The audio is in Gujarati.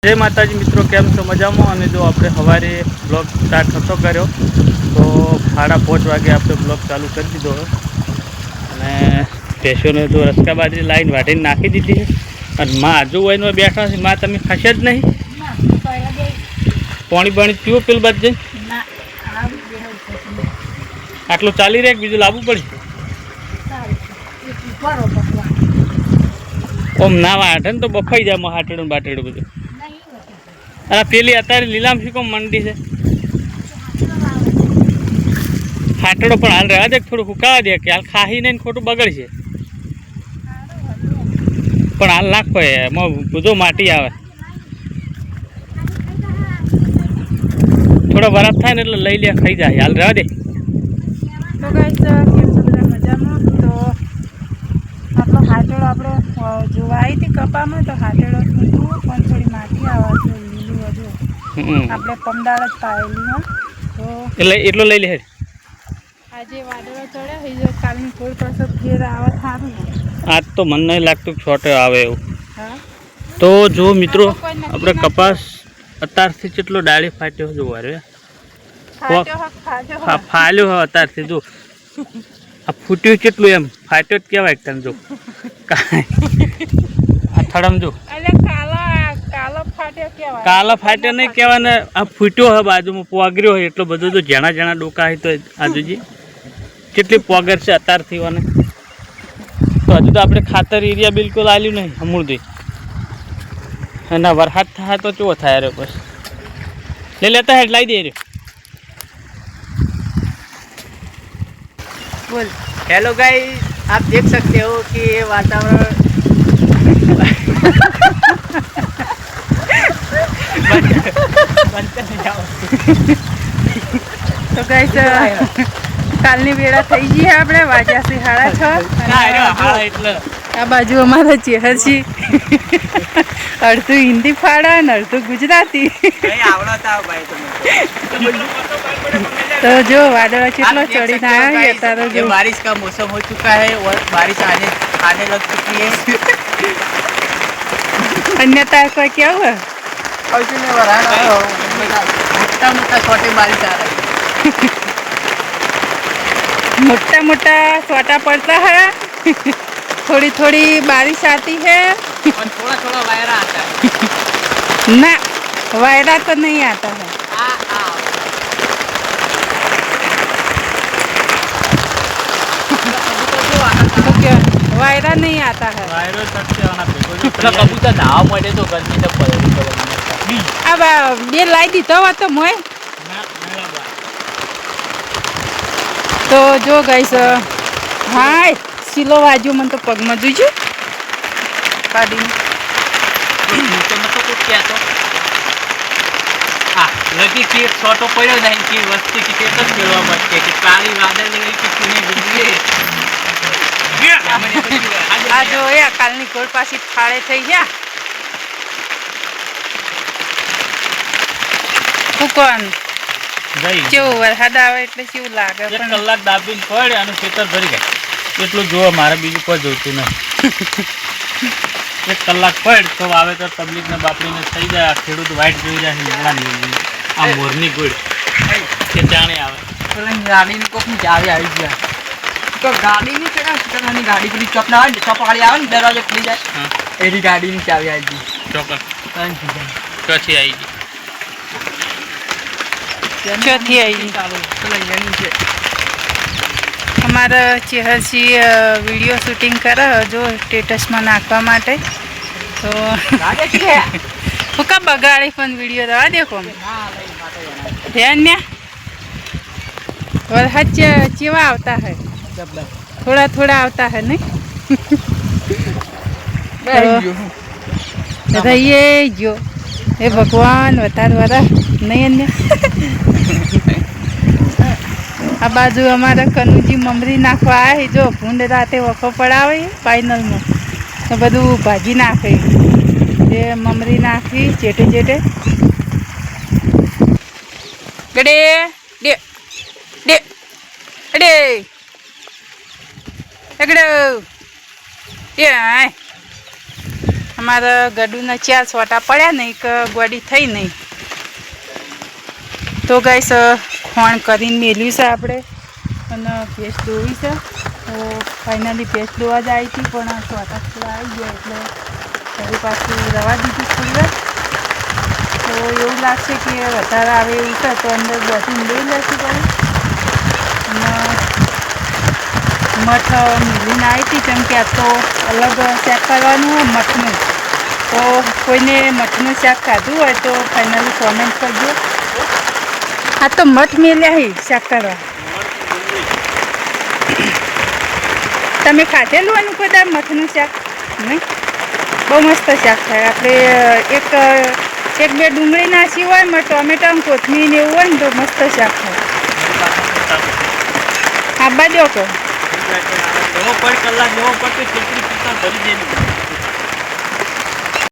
जय माताजी मित्रों, केम छो मजामां। अने जो आपणे सवारे ब्लॉग स्टार्ट नतो कर्यो तो 5:30 वागे आपणे ब्लॉग चालू कर दीधो अने भैंसोने तो रस्का बाजरी लाइन वाटीने नाखी दीधी है। अने मां आजूबाजूमां बैठा छे। मां तमे खश्या ज नहीं? पाणी बाणी पीवो पेल बाजू जईने? आटલું ચાલી રહે બીજું લાવવું પડે? ઓમ ના વાટે ને તો બફાઈ જાય હાટેડું બાટેડું બધું। अरे पेली अतारे लीलाम शी को मंडी से हाटड़ो पण हाल रहा दे थोड़ो हुका दे के हाल खाही नहीं खोटू बगड़ छे पण हाल नाखो है मो बुधो माटी आवे थोड़ा बरफ थाय ने એટલે લઈ લે ખાઈ જાય હાલ रहा दे। तो गाइस केम छो बधा मजामां। तो आपलो हाटेड़ो आपणे जोवा आई थी कपामां तो हाटेड़ो जुओ पण थोड़ी माटी आवे छे લીલું હજુ આપણે પમદાળ જ પાયેલી હા। તો એટલે એટલો લઈ લે આજે વાદળો ચડ્યા હઈ જો કાલની કોઈ પાછો ફેર આવે થારું आज तो मन नहीं लागતું છોટે આવે એવું। હા તો જો મિત્રો આપણે કપાસ અત્યારથી કેટલો ડાળી ફાટ્યો જો વારે ફાલ્યો હો અત્યારથી જો આ ફૂટ્યું કેટલું એમ ફાટ્યો જ કહેવાય તને જો આ થડમ જો એટલે કાલો ફાટ્યો કેવાય કાલો ફાટ્યો નહીં કહેવાય ને આ ફૂટ્યો હે બાજુમાં પોગર્યો હોય એટલો બધો જો જેણા જેણા ડોકા હોય તો આજુજી કેટલી પોગર છે અત્યારથી વાને તો હજુ તો આપણે ખાતર એરિયા બિલકુલ આલ્યું નહીં અમૂળથી અને વરસાદ થાય તો કેવો થાય રે બસ ले लेता है लाई दे रहे। બોલ हेलो गाइस, आप देख सकते हो कि ये वातावरण તો ગાઈસ કાલની વેળા થઈ ગઈ છે આપણે વાગ્યા છે 6:30 એટલે આ બાજુ અમારા ચેહરજી અડધું હિન્દી ફાડા ને અડધું ગુજરાતી તો જો વાદળો કેટલો ચડીને આવ્યા તારો જો बारिश का मौसम हो चुका है और बारिश आने लग चुकी है। अन्यथा कोई क्या हुआ मोटा मोटा छोटे बारिश आ रही मोटा मोटा छोटा पड़ता है थोड़ी थोड़ी बारिश आती है और थोड़ा थोड़ा वायरा आता है। ना वायरा तो नहीं आता है। तो क्या वायरा नहीं आता है। वायरो सबसे आना पे कबूतर नहावा मळे तो गर्मी तो पड़े अब ये लाई दी तो वो तो मोय तो जो गाइस हाय सिलो बाजू मन तो पग में जुजू काढी तो मतलब कुछ क्या तो लगी कि छोटो पड़ो नहीं कि वस्ती की तो खेलवा मत के काली वादळ लेवी की पुणे गुजरे आ जो ये कालनी कोल पासी फाळे થઈ ગયા કુકોન ગઈ કેવું વરસાદ આવે એટલે કેવું લાગે એક પણ કલાક દાબીને પડે અને ખેતર ભરી જાય એટલું જોવા મારે બીજું કોઈ જોઈતું નહીં। એક કલાક પડ તો વાવેતર તબલીગને બાપડીને થઈ જાય આ ખેડૂત વાઈટ જોઈ જાય લીમડાની આ મોરની ગોળ કે જાણે આવે गाड़ी को चावी आई गया तो गाड़ी नहीं चला नहीं गाड़ी की चौक ना चौपाड़ी आवे दरवाजे खुली जाए एरी गाड़ी ની ચાવી આવી ગઈ ચોક્કસ ચોથી આવી ગઈ ચોથી આવી ચાલો તો લઈ જવાની છે। અમારા ચેહરજી વિડીયો શૂટિંગ કરે જો સ્ટેટસમાં નાખવા માટે તો ગાડી છે હું કા બગાડી પણ વિડીયો દવા દેખો ના લઈ માટે ध्यान ने वरसाद चेवा आवता है જબર थोड़ा थोड़ा आवता है नहीं रहिए जो हे भगवान बता द्वारा नहीं अन्य आ बाजू हमारा कनुजी ममरी नाखवा है जो भूंड राते वखो पड़ावे फाइनल में तो बधु भाजी नाखे ये ममरी नाखी चेटे चेटे गड़े डे डे अडे अगड़ो ये અમારા ગડુના 4 છોટા પડ્યા નહીં કે ગોડી થઈ નહીં. તો ગાઈસ ખોણ કરીને મેલ્યું છે આપણે અને ભેંસ દોવી છે. તો ફાઇનલી ભેંસ દોવા જ આવી હતી પણ છોટા થોડા આવી ગયા એટલે ફરી પાછું રવા દીધું થોડી વાર. તો એવું લાગશે કે વધારે આવે એવું છે તો અંદર બધું લઈ લેશું પડે. અને મઠ મિલીને આવી હતી કેમ કે આ તો અલગ શાક કરવાનું હોય મઠનું. તો કોઈને મઠનું શાક ખાધું હોય તો ફાઇનલી કોમેન્ટ કરજો. આ તો મઠ મેલ્યા હી શાક કરવા. તમે ખાધેલું એનું કોઈ મઠનું શાક નહીં? બહુ મસ્ત શાક થાય. આપણે એક બે ડુંગળી નાખી હોય ને ટોમેટો કોથમીર ને એવું હોય ને તો મસ્ત શાક થાય. હા બાજુ કહો કલાક જેવો પડતો